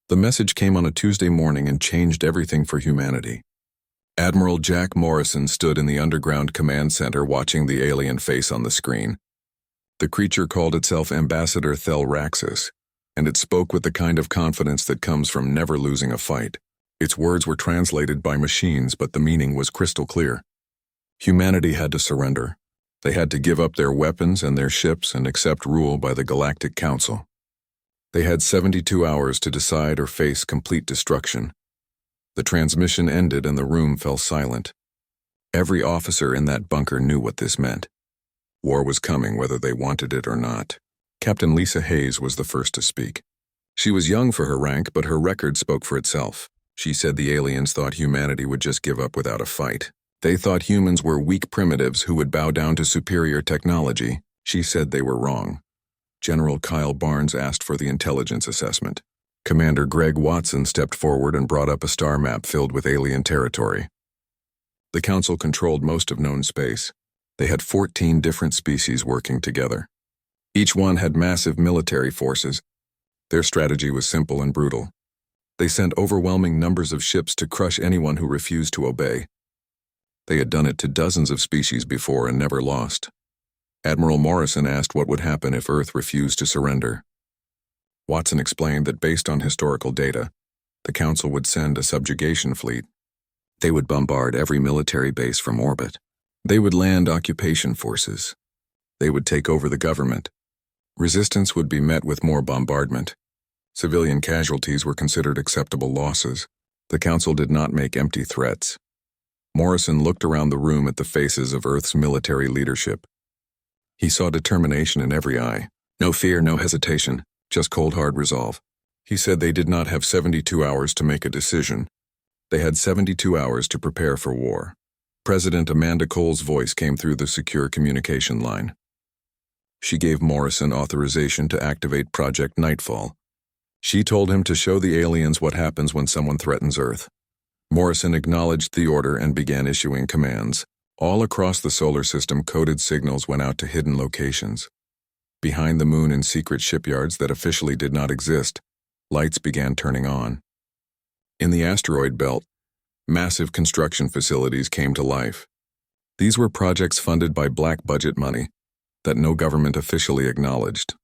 The message came on a Tuesday morning and changed everything for humanity. Admiral Jack Morrison stood in the underground command center watching the alien face on the screen. The creature called itself Ambassador Thelraxis, and it spoke with the kind of confidence that comes from never losing a fight. Its words were translated by machines, but the meaning was crystal clear. Humanity had to surrender. They had to give up their weapons and their ships and accept rule by the Galactic Council. They had 72 hours to decide or face complete destruction. The transmission ended and the room fell silent. Every officer in that bunker knew what this meant. War was coming whether they wanted it or not. Captain Lisa Hayes was the first to speak. She was young for her rank, but her record spoke for itself. She said the aliens thought humanity would just give up without a fight. They thought humans were weak primitives who would bow down to superior technology. She said they were wrong. General Kyle Barnes asked for the intelligence assessment. Commander Greg Watson stepped forward and brought up a star map filled with alien territory. The Council controlled most of known space. They had 14 different species working together. Each one had massive military forces. Their strategy was simple and brutal. They sent overwhelming numbers of ships to crush anyone who refused to obey. They had done it to dozens of species before and never lost. Admiral Morrison asked what would happen if Earth refused to surrender. Watson explained that based on historical data, the Council would send a subjugation fleet. They would bombard every military base from orbit. They would land occupation forces. They would take over the government. Resistance would be met with more bombardment. Civilian casualties were considered acceptable losses. The Council did not make empty threats. Morrison looked around the room at the faces of Earth's military leadership. He saw determination in every eye. No fear, no hesitation, just cold hard resolve. He said they did not have 72 hours to make a decision. They had 72 hours to prepare for war. President Amanda Cole's voice came through the secure communication line. She gave Morrison authorization to activate Project Nightfall. She told him to show the aliens what happens when someone threatens Earth. Morrison acknowledged the order and began issuing commands. All across the solar system, coded signals went out to hidden locations. Behind the moon in secret shipyards that officially did not exist, lights began turning on. In the asteroid belt, massive construction facilities came to life. These were projects funded by black budget money that no government officially acknowledged.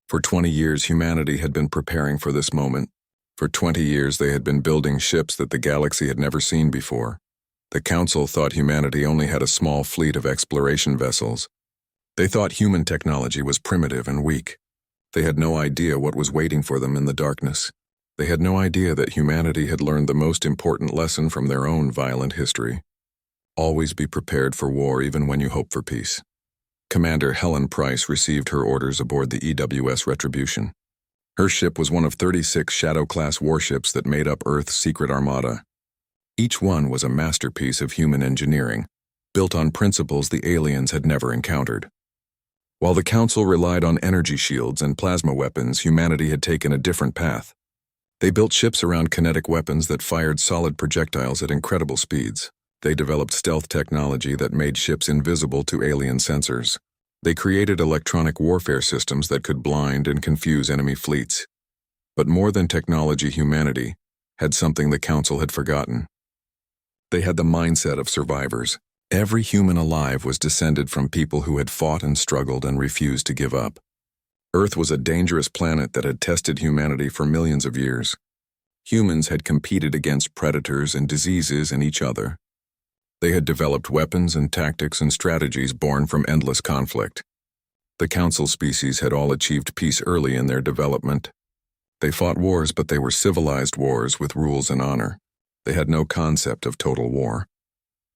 For 20 years, humanity had been preparing for this moment. For 20 years, they had been building ships that the galaxy had never seen before. The Council thought humanity only had a small fleet of exploration vessels. They thought human technology was primitive and weak. They had no idea what was waiting for them in the darkness. They had no idea that humanity had learned the most important lesson from their own violent history. Always be prepared for war even when you hope for peace. Commander Helen Price received her orders aboard the EWS Retribution. Her ship was one of 36 Shadow-class warships that made up Earth's secret armada. Each one was a masterpiece of human engineering, built on principles the aliens had never encountered. While the Council relied on energy shields and plasma weapons, humanity had taken a different path. They built ships around kinetic weapons that fired solid projectiles at incredible speeds. They developed stealth technology that made ships invisible to alien sensors. They created electronic warfare systems that could blind and confuse enemy fleets. But more than technology, humanity had something the Council had forgotten. They had the mindset of survivors. Every human alive was descended from people who had fought and struggled and refused to give up. Earth was a dangerous planet that had tested humanity for millions of years. Humans had competed against predators and diseases and each other. They had developed weapons and tactics and strategies born from endless conflict. The Council species had all achieved peace early in their development. They fought wars, but they were civilized wars with rules and honor. They had no concept of total war.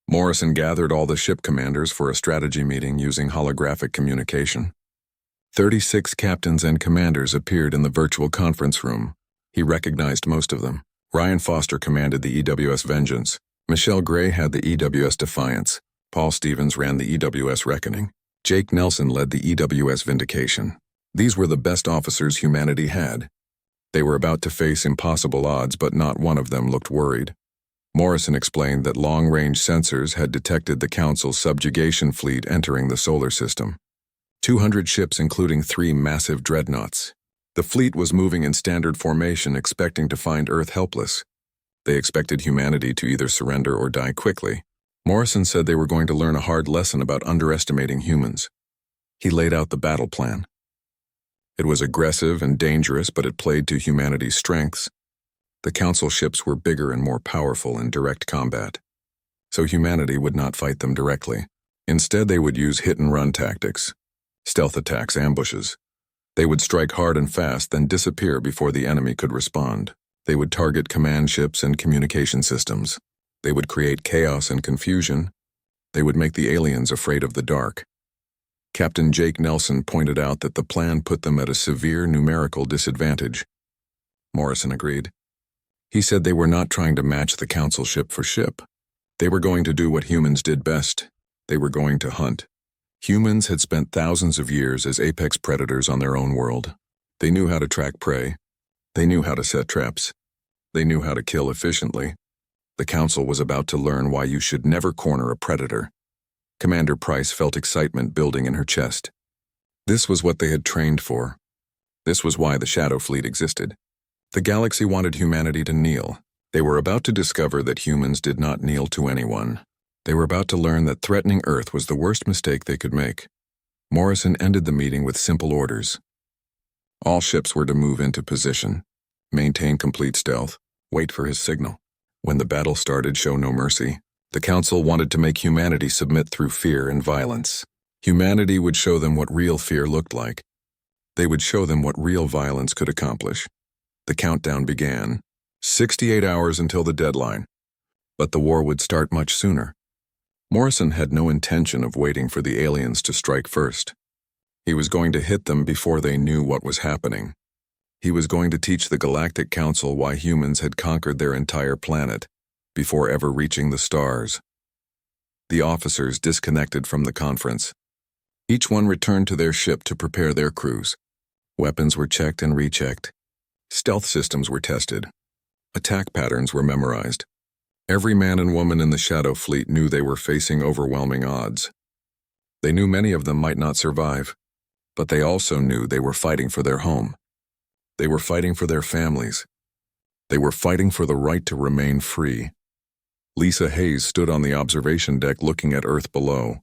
Morrison gathered all the ship commanders for a strategy meeting using holographic communication. 36 captains and commanders appeared in the virtual conference room. He recognized most of them. Ryan Foster commanded the EWS Vengeance. Michelle Gray had the EWS Defiance. Paul Stevens ran the EWS Reckoning. Jake Nelson led the EWS Vindication. These were the best officers humanity had. They were about to face impossible odds, but not one of them looked worried. Morrison explained that long-range sensors had detected the Council's subjugation fleet entering the solar system. 200 ships, including 3 massive dreadnoughts. The fleet was moving in standard formation, expecting to find Earth helpless. They expected humanity to either surrender or die quickly. Morrison said they were going to learn a hard lesson about underestimating humans. He laid out the battle plan. It was aggressive and dangerous, but it played to humanity's strengths. The Council ships were bigger and more powerful in direct combat, so humanity would not fight them directly. Instead, they would use hit-and-run tactics, stealth attacks, ambushes. They would strike hard and fast, then disappear before the enemy could respond. They would target command ships and communication systems. They would create chaos and confusion. They would make the aliens afraid of the dark. Captain Jake Nelson pointed out that the plan put them at a severe numerical disadvantage. Morrison agreed. He said they were not trying to match the Council ship for ship. They were going to do what humans did best. They were going to hunt. Humans had spent thousands of years as apex predators on their own world. They knew how to track prey. They knew how to set traps. They knew how to kill efficiently. The Council was about to learn why you should never corner a predator. Commander Price felt excitement building in her chest. This was what they had trained for. This was why the Shadow Fleet existed. The galaxy wanted humanity to kneel. They were about to discover that humans did not kneel to anyone. They were about to learn that threatening Earth was the worst mistake they could make. Morrison ended the meeting with simple orders. All ships were to move into position, maintain complete stealth, wait for his signal. When the battle started, show no mercy. The Council wanted to make humanity submit through fear and violence. Humanity would show them what real fear looked like. They would show them what real violence could accomplish. The countdown began. 68 hours until the deadline. But the war would start much sooner. Morrison had no intention of waiting for the aliens to strike first. He was going to hit them before they knew what was happening. He was going to teach the Galactic Council why humans had conquered their entire planet, before ever reaching the stars. The officers disconnected from the conference. Each one returned to their ship to prepare their crews. Weapons were checked and rechecked. Stealth systems were tested. Attack patterns were memorized. Every man and woman in the Shadow Fleet knew they were facing overwhelming odds. They knew many of them might not survive, but they also knew they were fighting for their home. They were fighting for their families. They were fighting for the right to remain free. Lisa Hayes stood on the observation deck looking at Earth below.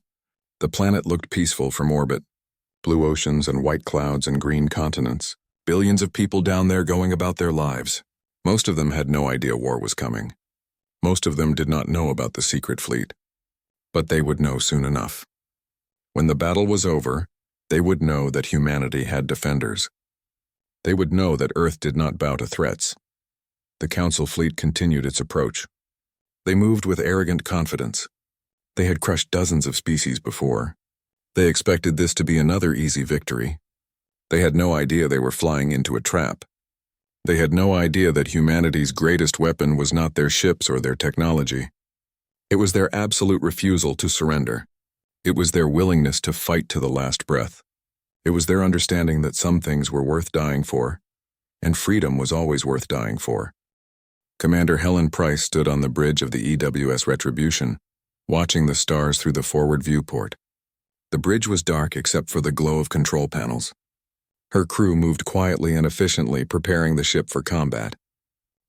The planet looked peaceful from orbit. Blue oceans and white clouds and green continents. Billions of people down there going about their lives. Most of them had no idea war was coming. Most of them did not know about the secret fleet. But they would know soon enough. When the battle was over, they would know that humanity had defenders. They would know that Earth did not bow to threats. The Council fleet continued its approach. They moved with arrogant confidence. They had crushed dozens of species before. They expected this to be another easy victory. They had no idea they were flying into a trap. They had no idea that humanity's greatest weapon was not their ships or their technology. It was their absolute refusal to surrender. It was their willingness to fight to the last breath. It was their understanding that some things were worth dying for, and freedom was always worth dying for. Commander Helen Price stood on the bridge of the EWS Retribution, watching the stars through the forward viewport. The bridge was dark except for the glow of control panels. Her crew moved quietly and efficiently, preparing the ship for combat.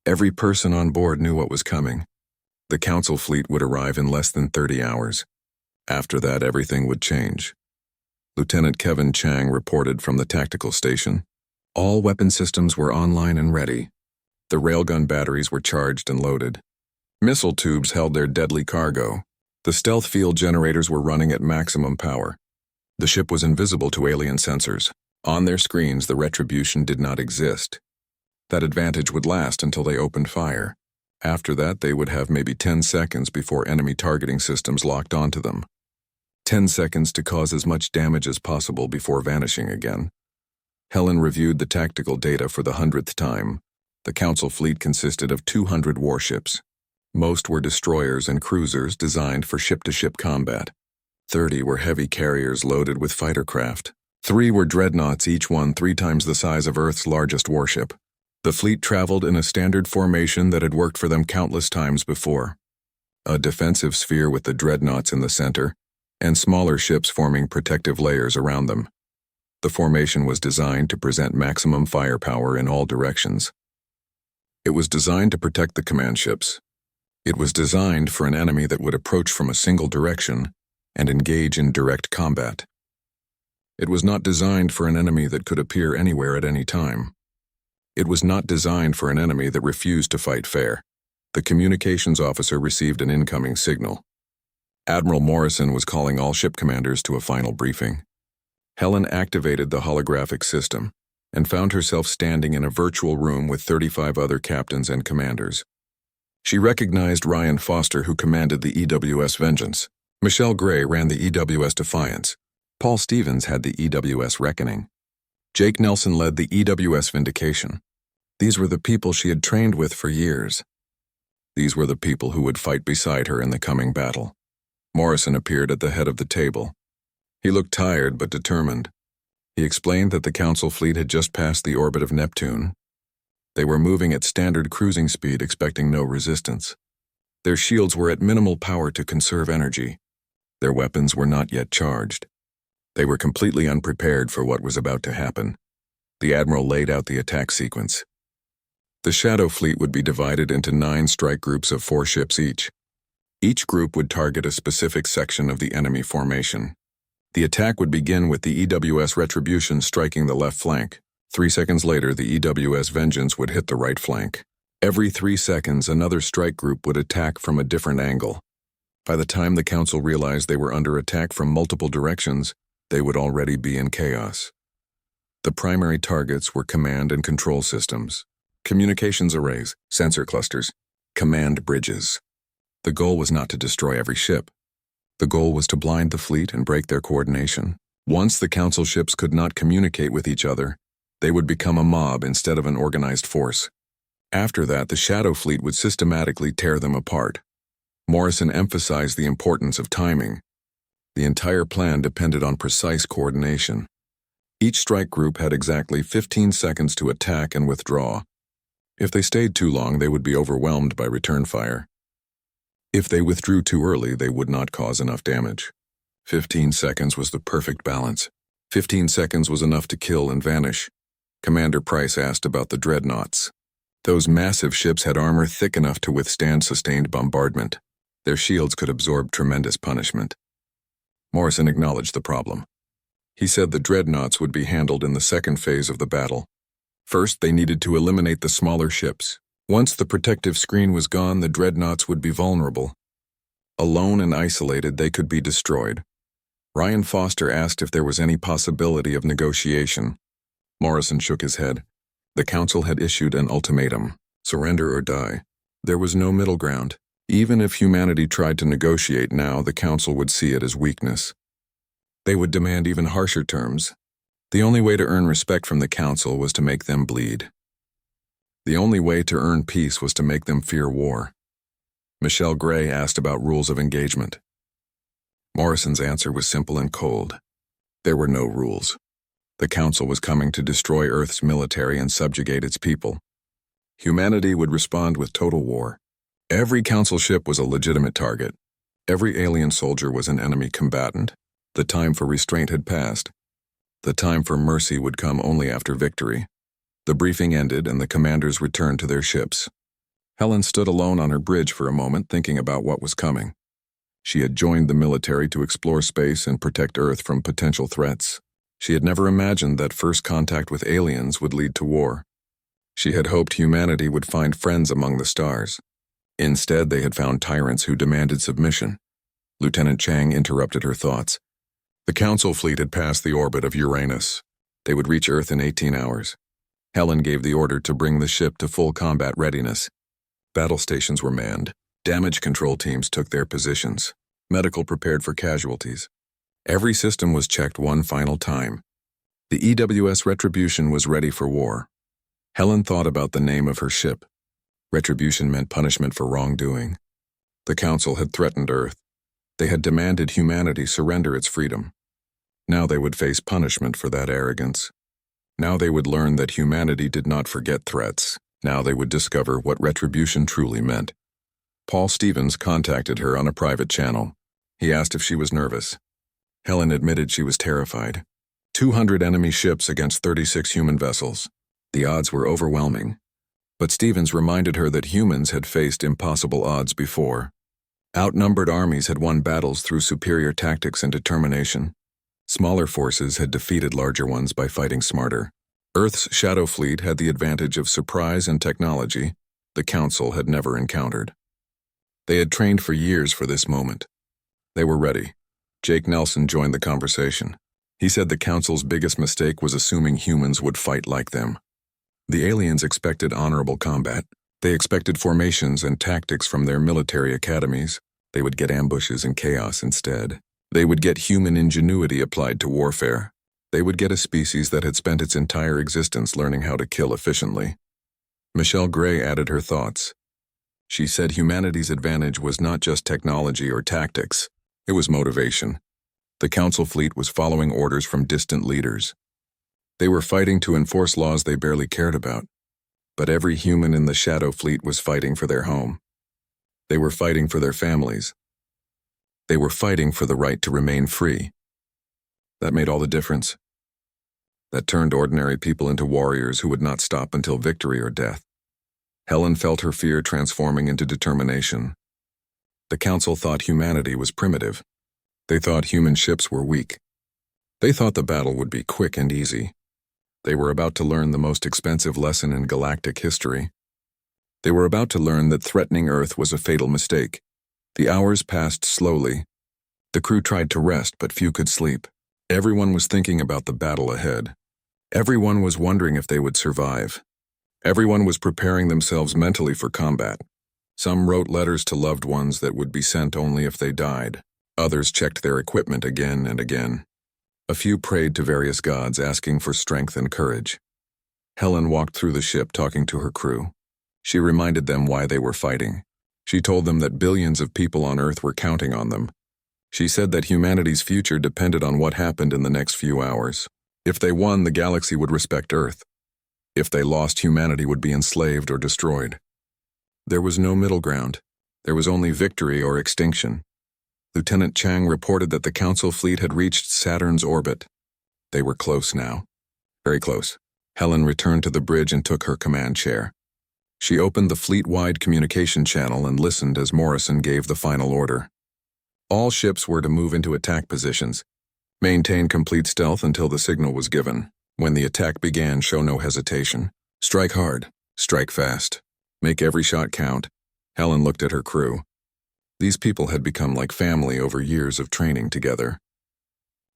Every person on board knew what was coming. The Council fleet would arrive in less than 30 hours. After that, everything would change. Lieutenant Kevin Chang reported from the tactical station. All weapon systems were online and ready. The railgun batteries were charged and loaded. Missile tubes held their deadly cargo. The stealth field generators were running at maximum power. The ship was invisible to alien sensors. On their screens, the Retribution did not exist. That advantage would last until they opened fire. After that, they would have maybe 10 seconds before enemy targeting systems locked onto them. 10 seconds to cause as much damage as possible before vanishing again. Helen reviewed the tactical data for the 100th time. The Council fleet consisted of 200 warships. Most were destroyers and cruisers designed for ship-to-ship combat. 30 were heavy carriers loaded with fighter craft. 3 were dreadnoughts, each one 3 times the size of Earth's largest warship. The fleet traveled in a standard formation that had worked for them countless times before. A defensive sphere with the dreadnoughts in the center, and smaller ships forming protective layers around them. The formation was designed to present maximum firepower in all directions. It was designed to protect the command ships. It was designed for an enemy that would approach from a single direction and engage in direct combat. It was not designed for an enemy that could appear anywhere at any time. It was not designed for an enemy that refused to fight fair. The communications officer received an incoming signal. Admiral Morrison was calling all ship commanders to a final briefing. Helen activated the holographic system and found herself standing in a virtual room with 35 other captains and commanders. She recognized Ryan Foster, who commanded the EWS Vengeance. Michelle Gray ran the EWS Defiance. Paul Stevens had the EWS Reckoning. Jake Nelson led the EWS Vindication. These were the people she had trained with for years. These were the people who would fight beside her in the coming battle. Morrison appeared at the head of the table. He looked tired but determined. He explained that the Council fleet had just passed the orbit of Neptune. They were moving at standard cruising speed, expecting no resistance. Their shields were at minimal power to conserve energy. Their weapons were not yet charged. They were completely unprepared for what was about to happen. The Admiral laid out the attack sequence. The Shadow Fleet would be divided into 9 strike groups of 4 ships each. Each group would target a specific section of the enemy formation. The attack would begin with the EWS Retribution striking the left flank. 3 seconds later, the EWS Vengeance would hit the right flank. Every 3 seconds, another strike group would attack from a different angle. By the time the Council realized they were under attack from multiple directions, they would already be in chaos. The primary targets were command and control systems, communications arrays, sensor clusters, command bridges. The goal was not to destroy every ship. The goal was to blind the fleet and break their coordination. Once the Council ships could not communicate with each other, they would become a mob instead of an organized force. After that, the Shadow Fleet would systematically tear them apart. Morrison emphasized the importance of timing. The entire plan depended on precise coordination. Each strike group had exactly 15 seconds to attack and withdraw. If they stayed too long, they would be overwhelmed by return fire. If they withdrew too early, they would not cause enough damage. 15 seconds was the perfect balance. 15 seconds was enough to kill and vanish. Commander Price asked about the dreadnoughts. Those massive ships had armor thick enough to withstand sustained bombardment. Their shields could absorb tremendous punishment. Morrison acknowledged the problem. He said the dreadnoughts would be handled in the second phase of the battle. First, they needed to eliminate the smaller ships. Once the protective screen was gone, the dreadnoughts would be vulnerable. Alone and isolated, they could be destroyed. Ryan Foster asked if there was any possibility of negotiation. Morrison shook his head. The Council had issued an ultimatum: surrender or die. There was no middle ground. Even if humanity tried to negotiate now, the Council would see it as weakness. They would demand even harsher terms. The only way to earn respect from the Council was to make them bleed. The only way to earn peace was to make them fear war. Michelle Gray asked about rules of engagement. Morrison's answer was simple and cold. There were no rules. The Council was coming to destroy Earth's military and subjugate its people. Humanity would respond with total war. Every Council ship was a legitimate target. Every alien soldier was an enemy combatant. The time for restraint had passed. The time for mercy would come only after victory. The briefing ended and the commanders returned to their ships. Helen stood alone on her bridge for a moment, thinking about what was coming. She had joined the military to explore space and protect Earth from potential threats. She had never imagined that first contact with aliens would lead to war. She had hoped humanity would find friends among the stars. Instead, they had found tyrants who demanded submission. Lieutenant Chang interrupted her thoughts. The Council fleet had passed the orbit of Uranus. They would reach Earth in 18 hours. Helen gave the order to bring the ship to full combat readiness. Battle stations were manned. Damage control teams took their positions. Medical prepared for casualties. Every system was checked one final time. The EWS Retribution was ready for war. Helen thought about the name of her ship. Retribution meant punishment for wrongdoing. The Council had threatened Earth. They had demanded humanity surrender its freedom. Now they would face punishment for that arrogance. Now they would learn that humanity did not forget threats. Now they would discover what retribution truly meant. Paul Stevens contacted her on a private channel. He asked if she was nervous. Helen admitted she was terrified. 200 enemy ships against 36 human vessels. The odds were overwhelming. But Stevens reminded her that humans had faced impossible odds before. Outnumbered armies had won battles through superior tactics and determination. Smaller forces had defeated larger ones by fighting smarter. Earth's Shadow Fleet had the advantage of surprise and technology the Council had never encountered. They had trained for years for this moment. They were ready. Jake Nelson joined the conversation. He said the Council's biggest mistake was assuming humans would fight like them. The aliens expected honorable combat. They expected formations and tactics from their military academies. They would get ambushes and chaos instead. They would get human ingenuity applied to warfare. They would get a species that had spent its entire existence learning how to kill efficiently. Michelle Gray added her thoughts. She said humanity's advantage was not just technology or tactics, it was motivation. The Council fleet was following orders from distant leaders. They were fighting to enforce laws they barely cared about. But every human in the Shadow Fleet was fighting for their home. They were fighting for their families. They were fighting for the right to remain free. That made all the difference. That turned ordinary people into warriors who would not stop until victory or death. Helen felt her fear transforming into determination. The Council thought humanity was primitive. They thought human ships were weak. They thought the battle would be quick and easy. They were about to learn the most expensive lesson in galactic history. They were about to learn that threatening Earth was a fatal mistake. The hours passed slowly. The crew tried to rest, but few could sleep. Everyone was thinking about the battle ahead. Everyone was wondering if they would survive. Everyone was preparing themselves mentally for combat. Some wrote letters to loved ones that would be sent only if they died. Others checked their equipment again and again. A few prayed to various gods, asking for strength and courage. Helen walked through the ship talking to her crew. She reminded them why they were fighting. She told them that billions of people on Earth were counting on them. She said that humanity's future depended on what happened in the next few hours. If they won, the galaxy would respect Earth. If they lost, humanity would be enslaved or destroyed. There was no middle ground. There was only victory or extinction. Lieutenant Chang reported that the Council fleet had reached Saturn's orbit. They were close now. Very close. Helen returned to the bridge and took her command chair. She opened the fleet-wide communication channel and listened as Morrison gave the final order. All ships were to move into attack positions. Maintain complete stealth until the signal was given. When the attack began, show no hesitation. Strike hard. Strike fast. Make every shot count. Helen looked at her crew. These people had become like family over years of training together.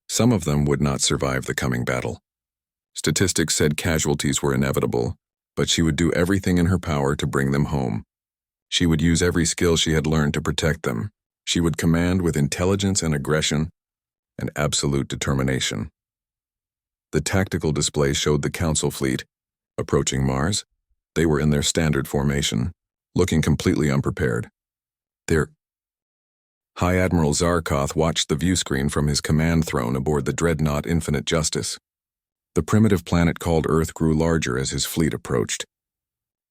Some of them would not survive the coming battle. Statistics said casualties were inevitable, but she would do everything in her power to bring them home. She would use every skill she had learned to protect them. She would command with intelligence and aggression and absolute determination. The tactical display showed the Council fleet approaching Mars. They were in their standard formation, looking completely unprepared. High Admiral Zarkoth watched the view screen from his command throne aboard the dreadnought Infinite Justice. The primitive planet called Earth grew larger as his fleet approached.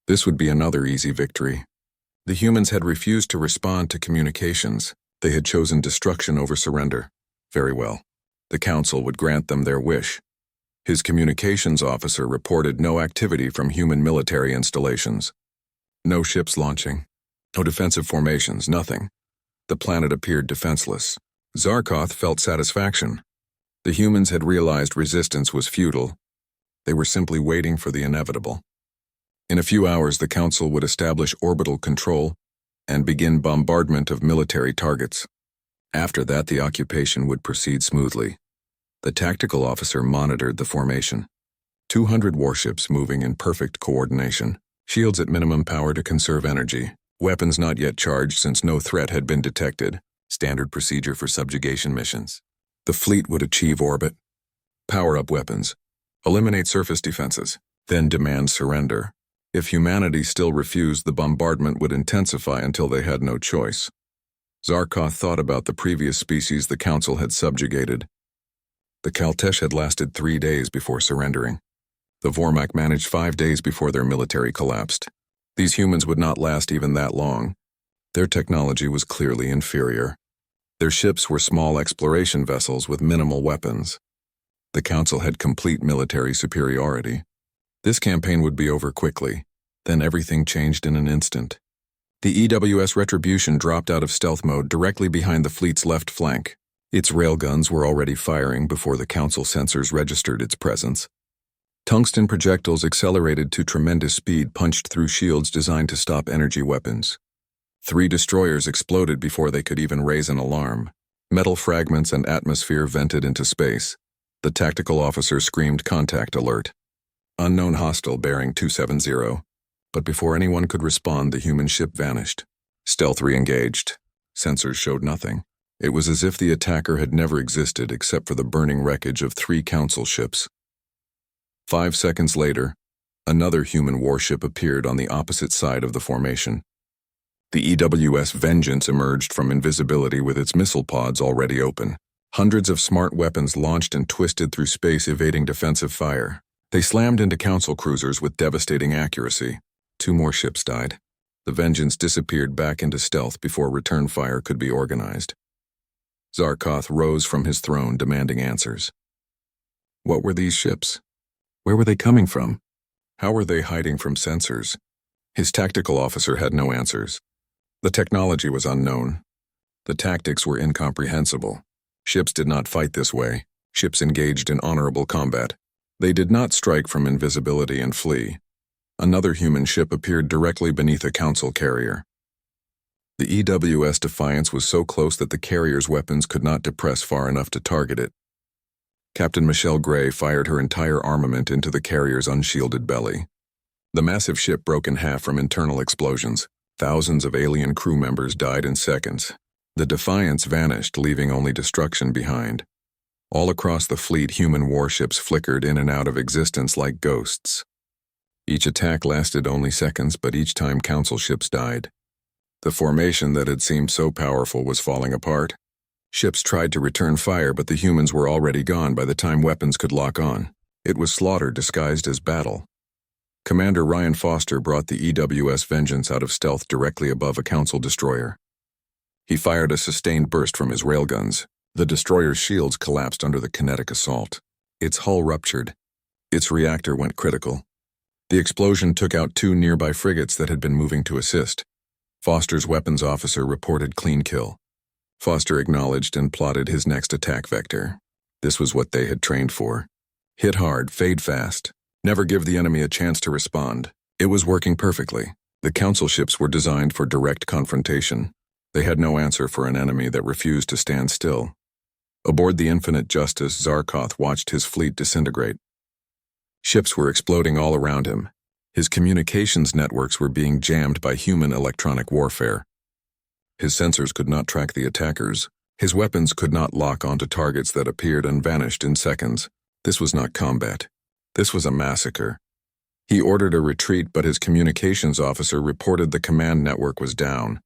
This would be another easy victory. The humans had refused to respond to communications. They had chosen destruction over surrender. Very well. The Council would grant them their wish. His communications officer reported no activity from human military installations. No ships launching. No defensive formations, nothing. The planet appeared defenseless. Zarkoth felt satisfaction. The humans had realized resistance was futile. They were simply waiting for the inevitable. In a few hours, the Council would establish orbital control and begin bombardment of military targets. After that, the occupation would proceed smoothly. The tactical officer monitored the formation. 200 warships moving in perfect coordination. Shields at minimum power to conserve energy. Weapons not yet charged since no threat had been detected. Standard procedure for subjugation missions. The fleet would achieve orbit. Power up weapons. Eliminate surface defenses. Then demand surrender. If humanity still refused, the bombardment would intensify until they had no choice. Zarkoth thought about the previous species the Council had subjugated. The Kaltesh had lasted 3 days before surrendering. The Vormak managed 5 days before their military collapsed. These humans would not last even that long. Their technology was clearly inferior. Their ships were small exploration vessels with minimal weapons. The Council had complete military superiority. This campaign would be over quickly. Then everything changed in an instant. The EWS Retribution dropped out of stealth mode directly behind the fleet's left flank. Its railguns were already firing before the Council sensors registered its presence. Tungsten projectiles accelerated to tremendous speed punched through shields designed to stop energy weapons. 3 destroyers exploded before they could even raise an alarm. Metal fragments and atmosphere vented into space. The tactical officer screamed contact alert. Unknown hostile bearing 270. But before anyone could respond, the human ship vanished. Stealth re-engaged. Sensors showed nothing. It was as if the attacker had never existed except for the burning wreckage of 3 Council ships. 5 seconds later, another human warship appeared on the opposite side of the formation. The EWS Vengeance emerged from invisibility with its missile pods already open. Hundreds of smart weapons launched and twisted through space, evading defensive fire. They slammed into Council cruisers with devastating accuracy. 2 more ships died. The Vengeance disappeared back into stealth before return fire could be organized. Zarkoth rose from his throne, demanding answers. What were these ships? Where were they coming from? How were they hiding from sensors? His tactical officer had no answers. The technology was unknown. The tactics were incomprehensible. Ships did not fight this way. Ships engaged in honorable combat. They did not strike from invisibility and flee. Another human ship appeared directly beneath a Council carrier. The EWS Defiance was so close that the carrier's weapons could not depress far enough to target it. Captain Michelle Gray fired her entire armament into the carrier's unshielded belly. The massive ship broke in half from internal explosions. Thousands of alien crew members died in seconds. The Defiance vanished, leaving only destruction behind. All across the fleet, human warships flickered in and out of existence like ghosts. Each attack lasted only seconds, but each time Council ships died. The formation that had seemed so powerful was falling apart. Ships tried to return fire, but the humans were already gone by the time weapons could lock on. It was slaughter disguised as battle. Commander Ryan Foster brought the EWS Vengeance out of stealth directly above a Council destroyer. He fired a sustained burst from his railguns. The destroyer's shields collapsed under the kinetic assault. Its hull ruptured. Its reactor went critical. The explosion took out 2 nearby frigates that had been moving to assist. Foster's weapons officer reported clean kill. Foster acknowledged and plotted his next attack vector. This was what they had trained for. Hit hard, fade fast. Never give the enemy a chance to respond. It was working perfectly. The Council ships were designed for direct confrontation. They had no answer for an enemy that refused to stand still. Aboard the Infinite Justice, Zarkoth watched his fleet disintegrate. Ships were exploding all around him. His communications networks were being jammed by human electronic warfare. His sensors could not track the attackers. His weapons could not lock onto targets that appeared and vanished in seconds. This was not combat. This was a massacre. He ordered a retreat, but his communications officer reported the command network was down.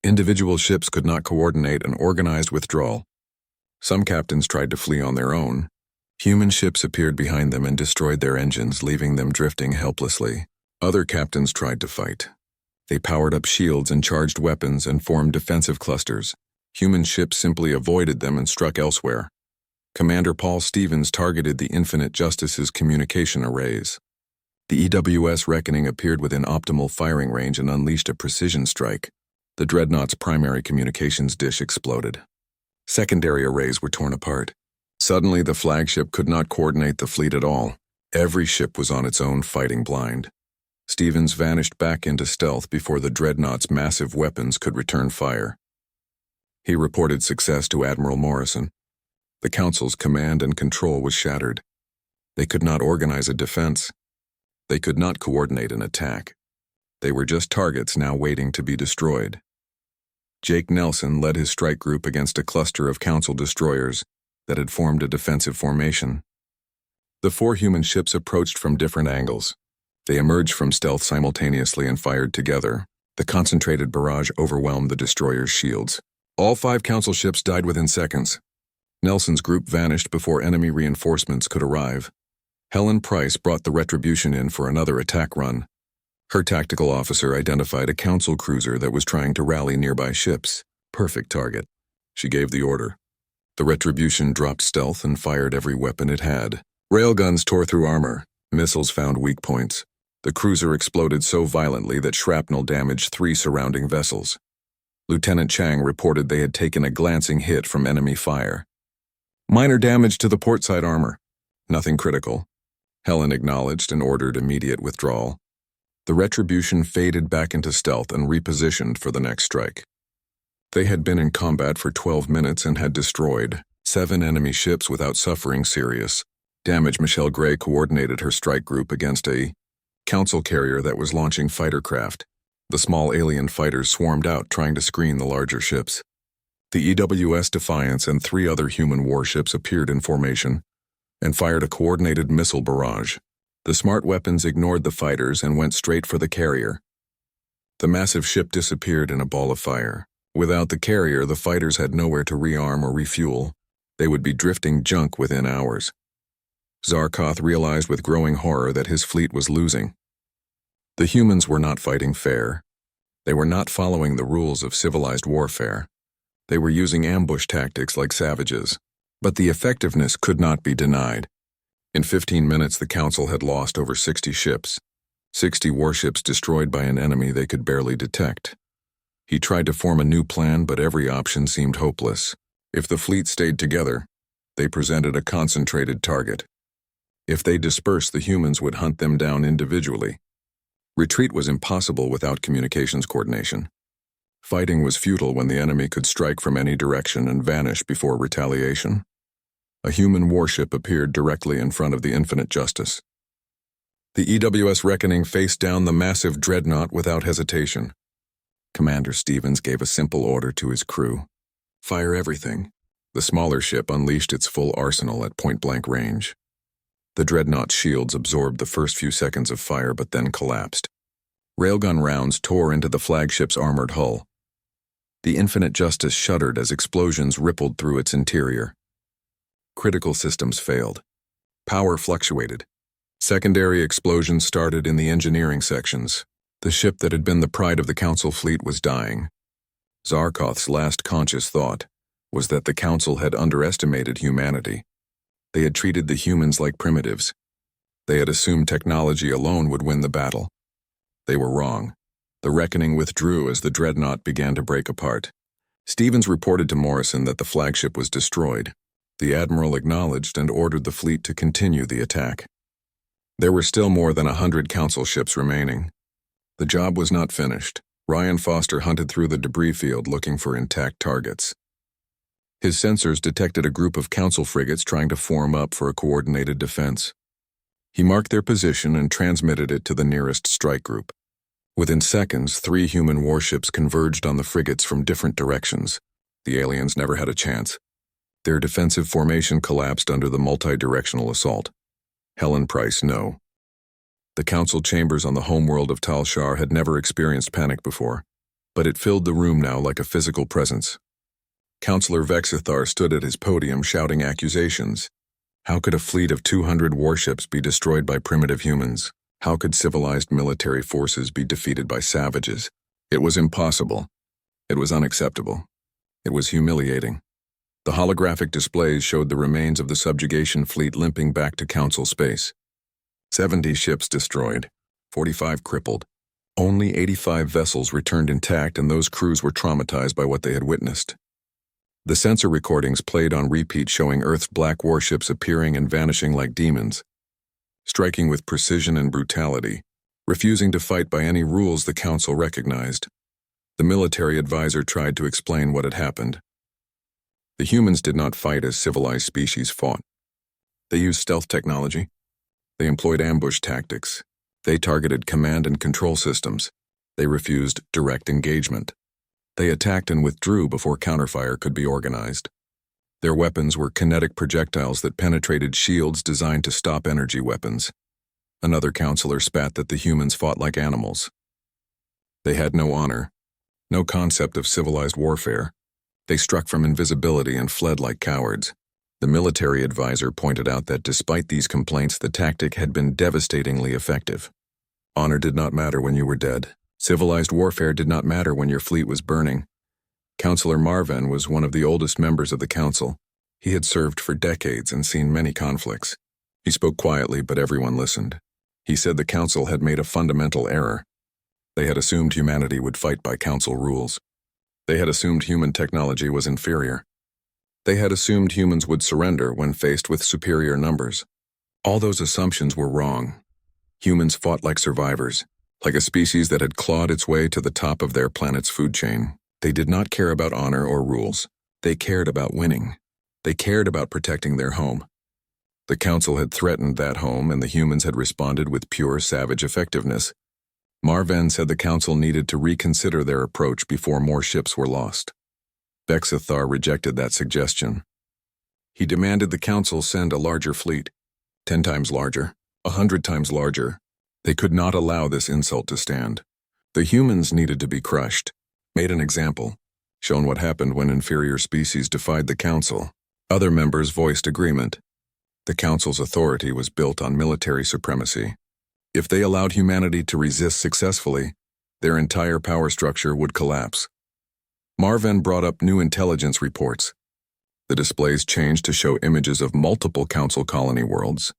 Individual ships could not coordinate an organized withdrawal. Some captains tried to flee on their own. Human ships appeared behind them and destroyed their engines, leaving them drifting helplessly. Other captains tried to fight. They powered up shields and charged weapons and formed defensive clusters. Human ships simply avoided them and struck elsewhere. Commander Paul Stevens targeted the Infinite Justice's communication arrays. The EWS Reckoning appeared within optimal firing range and unleashed a precision strike. The Dreadnought's primary communications dish exploded. Secondary arrays were torn apart. Suddenly, the flagship could not coordinate the fleet at all. Every ship was on its own, fighting blind. Stevens vanished back into stealth before the Dreadnought's massive weapons could return fire. He reported success to Admiral Morrison. The Council's command and control was shattered. They could not organize a defense. They could not coordinate an attack. They were just targets now waiting to be destroyed. Jake Nelson led his strike group against a cluster of Council destroyers that had formed a defensive formation. The 4 human ships approached from different angles. They emerged from stealth simultaneously and fired together. The concentrated barrage overwhelmed the destroyer's shields. All 5 Council ships died within seconds. Nelson's group vanished before enemy reinforcements could arrive. Helen Price brought the Retribution in for another attack run. Her tactical officer identified a Council cruiser that was trying to rally nearby ships. Perfect target. She gave the order. The Retribution dropped stealth and fired every weapon it had. Railguns tore through armor. Missiles found weak points. The cruiser exploded so violently that shrapnel damaged 3 surrounding vessels. Lieutenant Chang reported they had taken a glancing hit from enemy fire. Minor damage to the portside armor. Nothing critical. Helen acknowledged and ordered immediate withdrawal. The Retribution faded back into stealth and repositioned for the next strike. They had been in combat for 12 minutes and had destroyed 7 enemy ships without suffering serious damage. Michelle Gray coordinated her strike group against a council carrier that was launching fighter craft. The small alien fighters swarmed out trying to screen the larger ships. The EWS Defiance and 3 other human warships appeared in formation and fired a coordinated missile barrage. The smart weapons ignored the fighters and went straight for the carrier. The massive ship disappeared in a ball of fire. Without the carrier, the fighters had nowhere to rearm or refuel. They would be drifting junk within hours. Zarkoth realized with growing horror that his fleet was losing. The humans were not fighting fair. They were not following the rules of civilized warfare. They were using ambush tactics like savages. But the effectiveness could not be denied. In 15 minutes, the Council had lost over 60 ships. 60 warships destroyed by an enemy they could barely detect. He tried to form a new plan, but every option seemed hopeless. If the fleet stayed together, they presented a concentrated target. If they dispersed, the humans would hunt them down individually. Retreat was impossible without communications coordination. Fighting was futile when the enemy could strike from any direction and vanish before retaliation. A human warship appeared directly in front of the Infinite Justice. The EWS Reckoning faced down the massive dreadnought without hesitation. Commander Stevens gave a simple order to his crew. Fire everything. The smaller ship unleashed its full arsenal at point-blank range. The dreadnought's shields absorbed the first few seconds of fire but then collapsed. Railgun rounds tore into the flagship's armored hull. The Infinite Justice shuddered as explosions rippled through its interior. Critical systems failed. Power fluctuated. Secondary explosions started in the engineering sections. The ship that had been the pride of the Council fleet was dying. Zarkoth's last conscious thought was that the Council had underestimated humanity. They had treated the humans like primitives. They had assumed technology alone would win the battle. They were wrong. The Reckoning withdrew as the dreadnought began to break apart. Stevens reported to Morrison that the flagship was destroyed. The Admiral acknowledged and ordered the fleet to continue the attack. There were still more than 100 Council ships remaining. The job was not finished. Ryan Foster hunted through the debris field looking for intact targets. His sensors detected a group of Council frigates trying to form up for a coordinated defense. He marked their position and transmitted it to the nearest strike group. Within seconds, 3 human warships converged on the frigates from different directions. The aliens never had a chance. Their defensive formation collapsed under the multi-directional assault. Helen Price, no. The Council chambers on the homeworld of Tal Shar had never experienced panic before, but it filled the room now like a physical presence. Councillor Vexithar stood at his podium shouting accusations. How could a fleet of 200 warships be destroyed by primitive humans? How could civilized military forces be defeated by savages? It was impossible. It was unacceptable. It was humiliating. The holographic displays showed the remains of the subjugation fleet limping back to Council space. 70 ships destroyed, 45 crippled. Only 85 vessels returned intact, and those crews were traumatized by what they had witnessed. The sensor recordings played on repeat showing Earth's black warships appearing and vanishing like demons, striking with precision and brutality, refusing to fight by any rules the Council recognized. The military advisor tried to explain what had happened. The humans did not fight as civilized species fought. They used stealth technology. They employed ambush tactics. They targeted command and control systems. They refused direct engagement. They attacked and withdrew before counterfire could be organized. Their weapons were kinetic projectiles that penetrated shields designed to stop energy weapons. Another counselor spat that the humans fought like animals. They had no honor, no concept of civilized warfare. They struck from invisibility and fled like cowards. The military advisor pointed out that despite these complaints, the tactic had been devastatingly effective. Honor did not matter when you were dead. Civilized warfare did not matter when your fleet was burning. Councillor Marvan was one of the oldest members of the Council. He had served for decades and seen many conflicts. He spoke quietly, but everyone listened. He said the Council had made a fundamental error. They had assumed humanity would fight by Council rules. They had assumed human technology was inferior. They had assumed humans would surrender when faced with superior numbers. All those assumptions were wrong. Humans fought like survivors, like a species that had clawed its way to the top of their planet's food chain. They did not care about honor or rules. They cared about winning. They cared about protecting their home. The Council had threatened that home, and the humans had responded with pure savage effectiveness. Marven said the Council needed to reconsider their approach before more ships were lost. Bexathar rejected that suggestion. He demanded the Council send a larger fleet, 10 times larger, 100 times larger. They could not allow this insult to stand. The humans needed to be crushed, made an example, shown what happened when inferior species defied the Council. Other members voiced agreement. The Council's authority was built on military supremacy. If they allowed humanity to resist successfully, their entire power structure would collapse. Marven brought up new intelligence reports. The displays changed to show images of multiple Council colony worlds.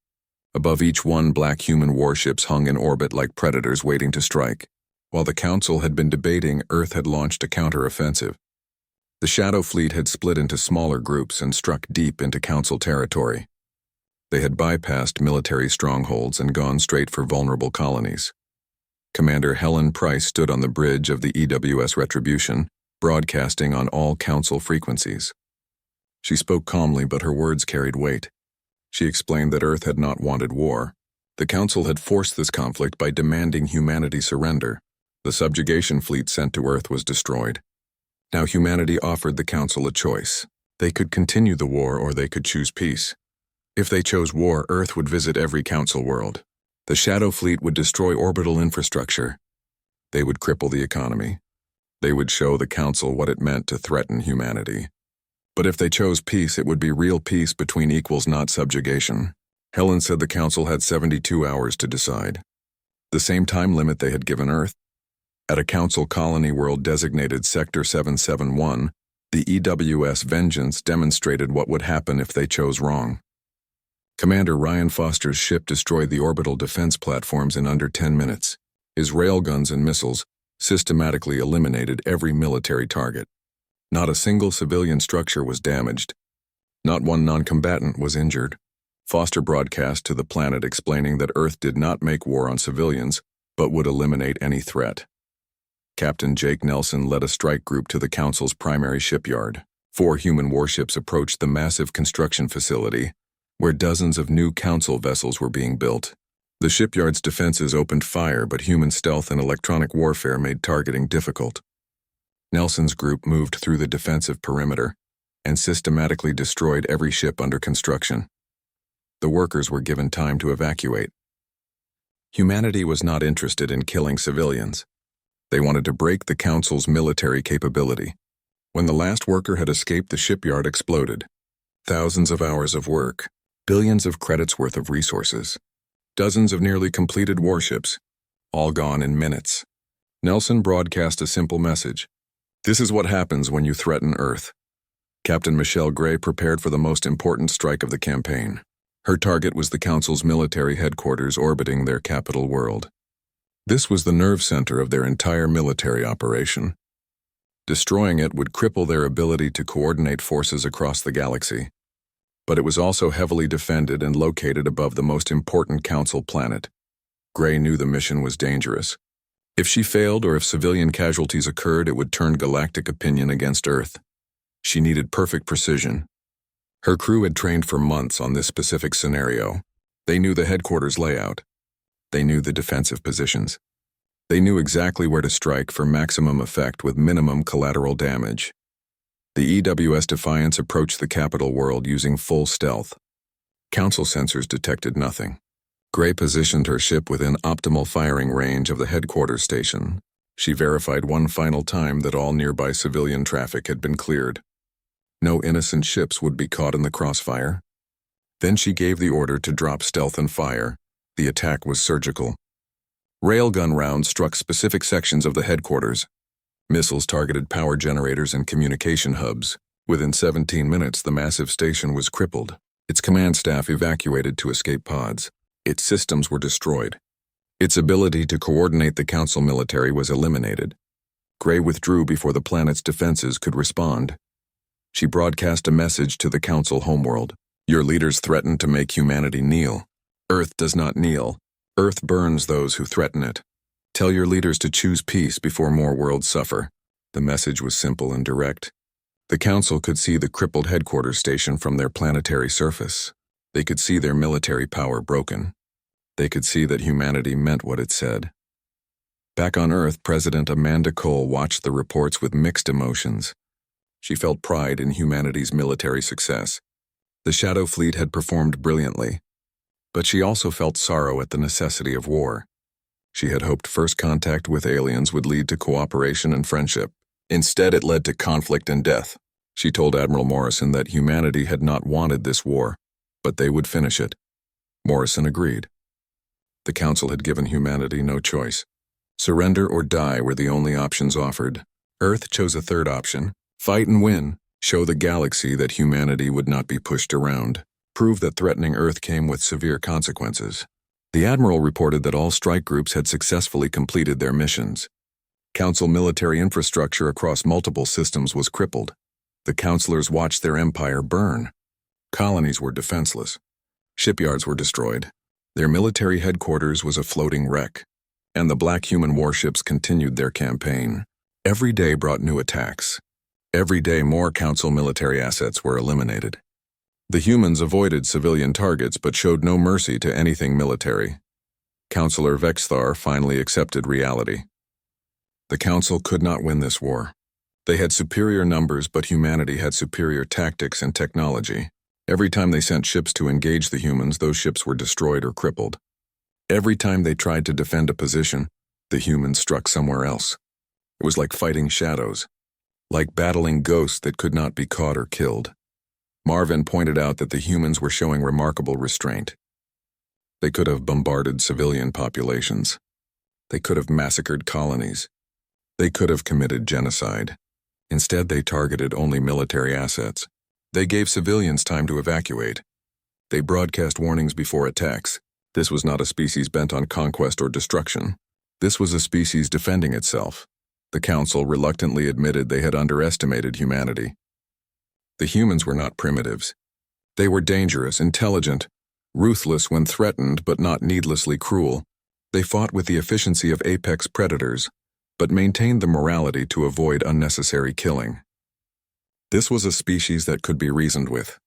Above each one, black human warships hung in orbit like predators waiting to strike. While the Council had been debating, Earth had launched a counteroffensive. The Shadow Fleet had split into smaller groups and struck deep into Council territory. They had bypassed military strongholds and gone straight for vulnerable colonies. Commander Helen Price stood on the bridge of the EWS Retribution, broadcasting on all Council frequencies. She spoke calmly, but her words carried weight. She explained that Earth had not wanted war. The Council had forced this conflict by demanding humanity surrender. The subjugation fleet sent to Earth was destroyed. Now humanity offered the Council a choice. They could continue the war or they could choose peace. If they chose war, Earth would visit every Council world. The Shadow Fleet would destroy orbital infrastructure. They would cripple the economy. They would show the Council what it meant to threaten humanity. But if they chose peace, it would be real peace between equals, not subjugation. Helen said the Council had 72 hours to decide. The same time limit they had given Earth. At a Council colony world designated Sector 771, the EWS Vengeance demonstrated what would happen if they chose wrong. Commander Ryan Foster's ship destroyed the orbital defense platforms in under 10 minutes. His railguns and missiles systematically eliminated every military target. Not a single civilian structure was damaged. Not one non-combatant was injured. Foster broadcast to the planet explaining that Earth did not make war on civilians, but would eliminate any threat. Captain Jake Nelson led a strike group to the Council's primary shipyard. 4 human warships approached the massive construction facility, where dozens of new Council vessels were being built. The shipyard's defenses opened fire, but human stealth and electronic warfare made targeting difficult. Nelson's group moved through the defensive perimeter and systematically destroyed every ship under construction. The workers were given time to evacuate. Humanity was not interested in killing civilians. They wanted to break the Council's military capability. When the last worker had escaped, the shipyard exploded. Thousands of hours of work, billions of credits worth of resources, dozens of nearly completed warships, all gone in minutes. Nelson broadcast a simple message. This is what happens when you threaten Earth. Captain Michelle Gray prepared for the most important strike of the campaign. Her target was the Council's military headquarters orbiting their capital world. This was the nerve center of their entire military operation. Destroying it would cripple their ability to coordinate forces across the galaxy. But it was also heavily defended and located above the most important Council planet. Gray knew the mission was dangerous. If she failed or if civilian casualties occurred, it would turn galactic opinion against Earth. She needed perfect precision. Her crew had trained for months on this specific scenario. They knew the headquarters layout. They knew the defensive positions. They knew exactly where to strike for maximum effect with minimum collateral damage. The EWS Defiance approached the capital world using full stealth. Council sensors detected nothing. Gray positioned her ship within optimal firing range of the headquarters station. She verified one final time that all nearby civilian traffic had been cleared. No innocent ships would be caught in the crossfire. Then she gave the order to drop stealth and fire. The attack was surgical. Railgun rounds struck specific sections of the headquarters. Missiles targeted power generators and communication hubs. Within 17 minutes, the massive station was crippled. Its command staff evacuated to escape pods. Its systems were destroyed. Its ability to coordinate the Council military was eliminated. Gray withdrew before the planet's defenses could respond. She broadcast a message to the Council homeworld. Your leaders threaten to make humanity kneel. Earth does not kneel. Earth burns those who threaten it. Tell your leaders to choose peace before more worlds suffer. The message was simple and direct. The Council could see the crippled headquarters station from their planetary surface. They could see their military power broken. They could see that humanity meant what it said. Back on Earth, President Amanda Cole watched the reports with mixed emotions. She felt pride in humanity's military success. The Shadow Fleet had performed brilliantly. But she also felt sorrow at the necessity of war. She had hoped first contact with aliens would lead to cooperation and friendship. Instead, it led to conflict and death. She told Admiral Morrison that humanity had not wanted this war, but they would finish it. Morrison agreed. The Council had given humanity no choice. Surrender or die were the only options offered. Earth chose a third option: fight and win, show the galaxy that humanity would not be pushed around, prove that threatening Earth came with severe consequences. The Admiral reported that all strike groups had successfully completed their missions. Council military infrastructure across multiple systems was crippled. The Councilors watched their empire burn. Colonies were defenseless. Shipyards were destroyed. Their military headquarters was a floating wreck. And the black human warships continued their campaign. Every day brought new attacks. Every day more Council military assets were eliminated. The humans avoided civilian targets but showed no mercy to anything military. Councilor Vexthar finally accepted reality. The Council could not win this war. They had superior numbers, but humanity had superior tactics and technology. Every time they sent ships to engage the humans, those ships were destroyed or crippled. Every time they tried to defend a position, the humans struck somewhere else. It was like fighting shadows, like battling ghosts that could not be caught or killed. Marvin pointed out that the humans were showing remarkable restraint. They could have bombarded civilian populations. They could have massacred colonies. They could have committed genocide. Instead, they targeted only military assets. They gave civilians time to evacuate. They broadcast warnings before attacks. This was not a species bent on conquest or destruction. This was a species defending itself. The Council reluctantly admitted they had underestimated humanity. The humans were not primitives. They were dangerous, intelligent, ruthless when threatened but not needlessly cruel. They fought with the efficiency of apex predators, but maintained the morality to avoid unnecessary killing. This was a species that could be reasoned with.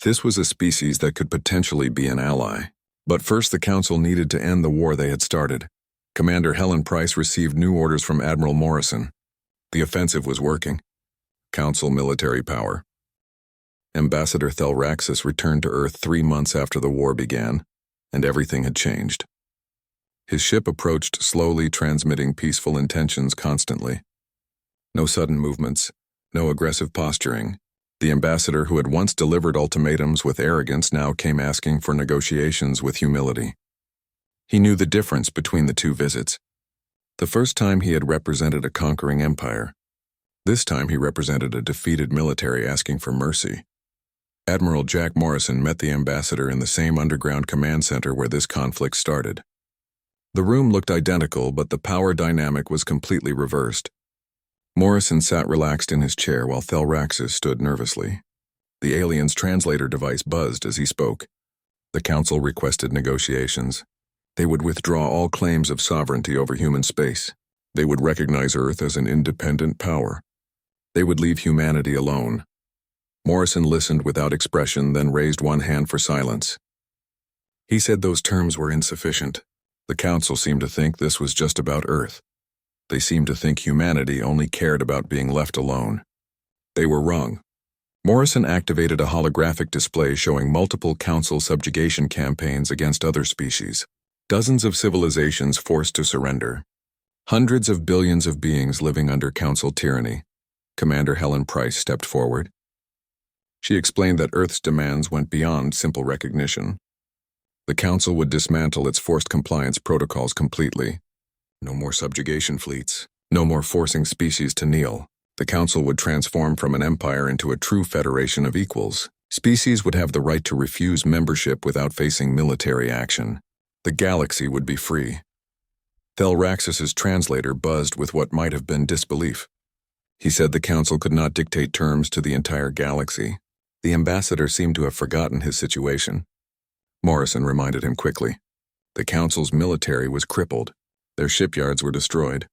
This was a species that could potentially be an ally. But first, the Council needed to end the war they had started. Commander Helen Price received new orders from Admiral Morrison. The offensive was working. Council military power. Ambassador Thelraxis returned to Earth 3 months after the war began, and everything had changed. His ship approached slowly, transmitting peaceful intentions constantly. No sudden movements, no aggressive posturing. The ambassador who had once delivered ultimatums with arrogance now came asking for negotiations with humility. He knew the difference between the two visits. The first time he had represented a conquering empire. This time he represented a defeated military asking for mercy. Admiral Jack Morrison met the ambassador in the same underground command center where this conflict started. The room looked identical, but the power dynamic was completely reversed. Morrison sat relaxed in his chair while Thelraxis stood nervously. The alien's translator device buzzed as he spoke. The Council requested negotiations. They would withdraw all claims of sovereignty over human space. They would recognize Earth as an independent power. They would leave humanity alone. Morrison listened without expression, then raised one hand for silence. He said those terms were insufficient. The Council seemed to think this was just about Earth. They seemed to think humanity only cared about being left alone. They were wrong. Morrison activated a holographic display showing multiple Council subjugation campaigns against other species. Dozens of civilizations forced to surrender. Hundreds of billions of beings living under Council tyranny. Commander Helen Price stepped forward. She explained that Earth's demands went beyond simple recognition. The Council would dismantle its forced compliance protocols completely. No more subjugation fleets. No more forcing species to kneel. The Council would transform from an empire into a true federation of equals. Species would have the right to refuse membership without facing military action. The galaxy would be free. Thelraxus's translator buzzed with what might have been disbelief. He said the Council could not dictate terms to the entire galaxy. The ambassador seemed to have forgotten his situation. Morrison reminded him quickly. The Council's military was crippled. Their shipyards were destroyed.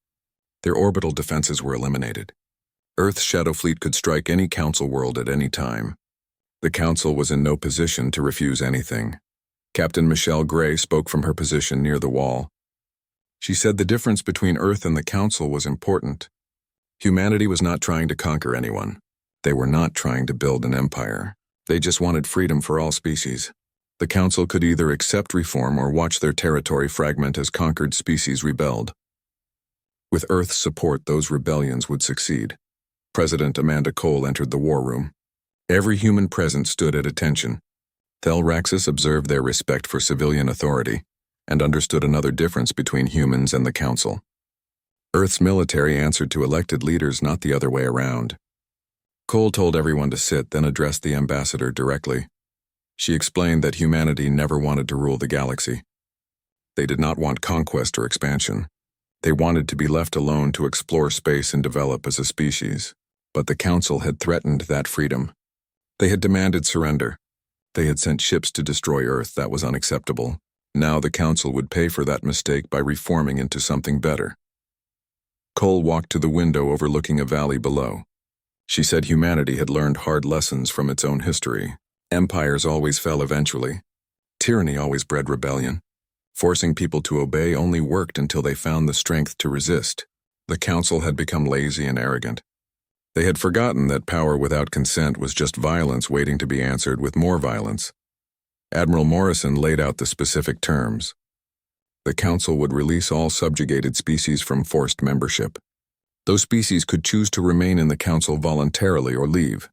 Their orbital defenses were eliminated. Earth's Shadow Fleet could strike any Council world at any time. The Council was in no position to refuse anything. Captain Michelle Gray spoke from her position near the wall. She said the difference between Earth and the Council was important. Humanity was not trying to conquer anyone. They were not trying to build an empire. They just wanted freedom for all species. The Council could either accept reform or watch their territory fragment as conquered species rebelled. With Earth's support, those rebellions would succeed. President Amanda Cole entered the war room. Every human present stood at attention. Thelraxus observed their respect for civilian authority and understood another difference between humans and the Council. Earth's military answered to elected leaders, not the other way around. Cole told everyone to sit, then addressed the ambassador directly. She explained that humanity never wanted to rule the galaxy. They did not want conquest or expansion. They wanted to be left alone to explore space and develop as a species. But the Council had threatened that freedom. They had demanded surrender. They had sent ships to destroy Earth. That was unacceptable. Now the Council would pay for that mistake by reforming into something better. Cole walked to the window overlooking a valley below. She said humanity had learned hard lessons from its own history. Empires always fell eventually. Tyranny always bred rebellion. Forcing people to obey only worked until they found the strength to resist. The Council had become lazy and arrogant. They had forgotten that power without consent was just violence waiting to be answered with more violence. Admiral Morrison laid out the specific terms. The Council would release all subjugated species from forced membership. Those species could choose to remain in the Council voluntarily or leave.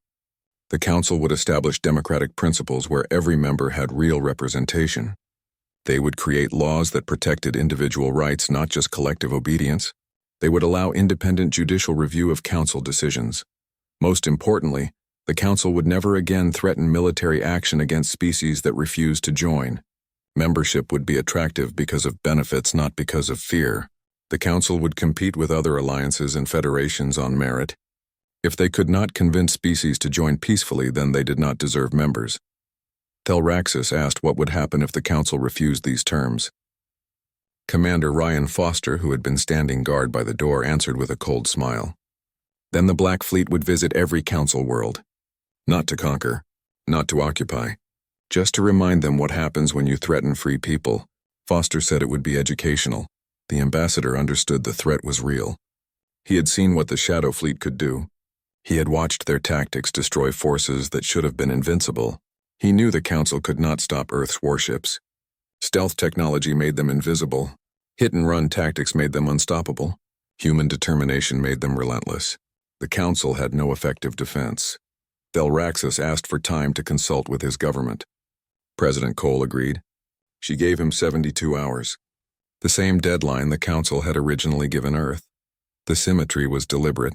The Council would establish democratic principles where every member had real representation. They would create laws that protected individual rights, not just collective obedience. They would allow independent judicial review of Council decisions. Most importantly, the Council would never again threaten military action against species that refused to join. Membership would be attractive because of benefits, not because of fear. The Council would compete with other alliances and federations on merit. If they could not convince species to join peacefully, then they did not deserve members. Thelraxus asked what would happen if the Council refused these terms. Commander Ryan Foster, who had been standing guard by the door, answered with a cold smile. Then the Black Fleet would visit every Council world. Not to conquer, not to occupy, just to remind them what happens when you threaten free people. Foster said it would be educational. The ambassador understood the threat was real. He had seen what the Shadow Fleet could do. He had watched their tactics destroy forces that should have been invincible. He knew the Council could not stop Earth's warships. Stealth technology made them invisible. Hit-and-run tactics made them unstoppable. Human determination made them relentless. The Council had no effective defense. Thelraxus asked for time to consult with his government. President Cole agreed. She gave him 72 hours. The same deadline the Council had originally given Earth. The symmetry was deliberate.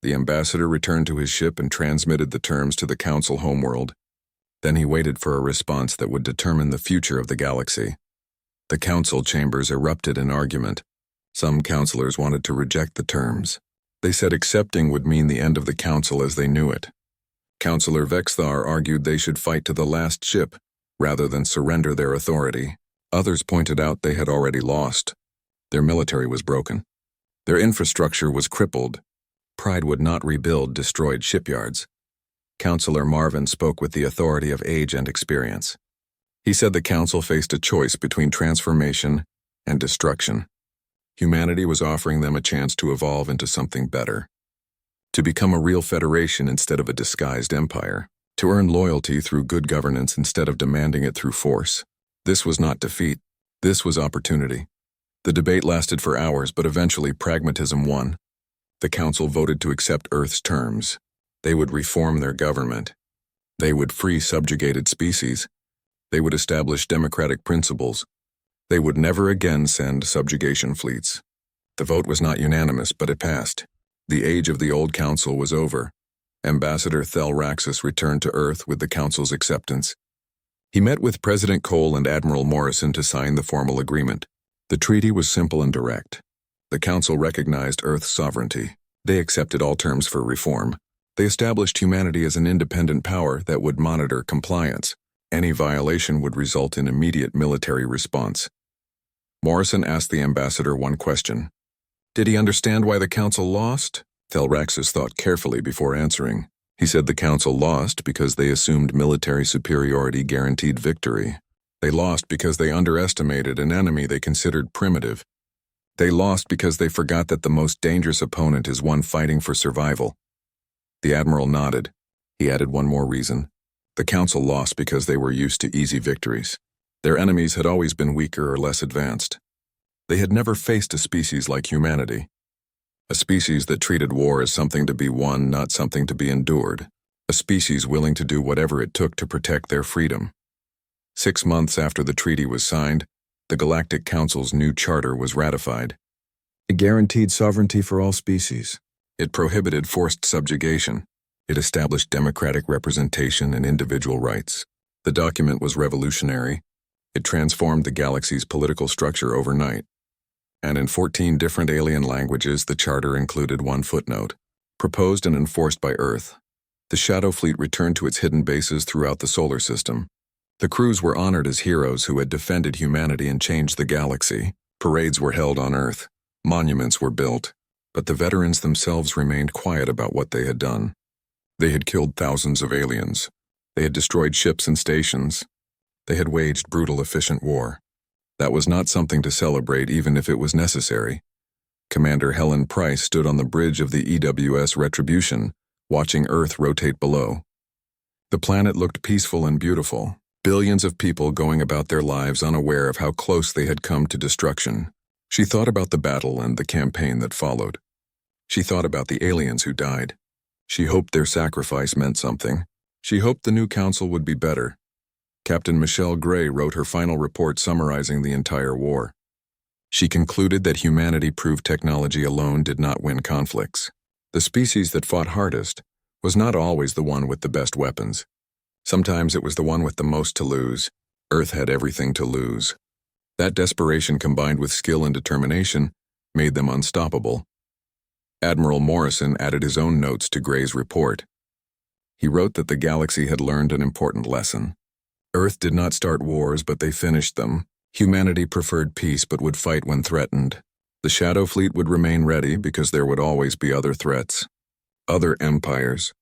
The ambassador returned to his ship and transmitted the terms to the Council homeworld. Then he waited for a response that would determine the future of the galaxy. The Council chambers erupted in argument. Some councilors wanted to reject the terms. They said accepting would mean the end of the Council as they knew it. Councilor Vexthar argued they should fight to the last ship, rather than surrender their authority. Others pointed out they had already lost. Their military was broken. Their infrastructure was crippled. Pride would not rebuild destroyed shipyards. Councilor Marvin spoke with the authority of age and experience. He said the Council faced a choice between transformation and destruction. Humanity was offering them a chance to evolve into something better. To become a real federation instead of a disguised empire. To earn loyalty through good governance instead of demanding it through force. This was not defeat. This was opportunity. The debate lasted for hours, but eventually pragmatism won. The Council voted to accept Earth's terms. They would reform their government. They would free subjugated species. They would establish democratic principles. They would never again send subjugation fleets. The vote was not unanimous, but it passed. The age of the old council was over. Ambassador Thelraxus returned to Earth with the council's acceptance. He met with President Cole and Admiral Morrison to sign the formal agreement. The treaty was simple and direct. The council recognized Earth's sovereignty. They accepted all terms for reform. They established humanity as an independent power that would monitor compliance. Any violation would result in immediate military response. Morrison asked the ambassador one question. Did he understand why the council lost? Thelraxus thought carefully before answering. He said the council lost because they assumed military superiority guaranteed victory. They lost because they underestimated an enemy they considered primitive. They lost because they forgot that the most dangerous opponent is one fighting for survival. The admiral nodded. He added one more reason. The council lost because they were used to easy victories. Their enemies had always been weaker or less advanced. They had never faced a species like humanity. A species that treated war as something to be won, not something to be endured. A species willing to do whatever it took to protect their freedom. 6 months after the treaty was signed, the Galactic Council's new charter was ratified. It guaranteed sovereignty for all species. It prohibited forced subjugation. It established democratic representation and individual rights. The document was revolutionary. It transformed the galaxy's political structure overnight. And in 14 different alien languages, the charter included one footnote. Proposed and enforced by Earth. The Shadow Fleet returned to its hidden bases throughout the solar system. The crews were honored as heroes who had defended humanity and changed the galaxy. Parades were held on Earth. Monuments were built. But the veterans themselves remained quiet about what they had done. They had killed thousands of aliens. They had destroyed ships and stations. They had waged brutal, efficient war. That was not something to celebrate even if it was necessary. Commander Helen Price stood on the bridge of the EWS Retribution, watching Earth rotate below. The planet looked peaceful and beautiful, billions of people going about their lives unaware of how close they had come to destruction. She thought about the battle and the campaign that followed. She thought about the aliens who died. She hoped their sacrifice meant something. She hoped the new council would be better. Captain Michelle Gray wrote her final report summarizing the entire war. She concluded that humanity proved technology alone did not win conflicts. The species that fought hardest was not always the one with the best weapons. Sometimes it was the one with the most to lose. Earth had everything to lose. That desperation combined with skill and determination made them unstoppable. Admiral Morrison added his own notes to Gray's report. He wrote that the galaxy had learned an important lesson. Earth did not start wars, but they finished them. Humanity preferred peace but would fight when threatened. The Shadow Fleet would remain ready because there would always be other threats. Other empires,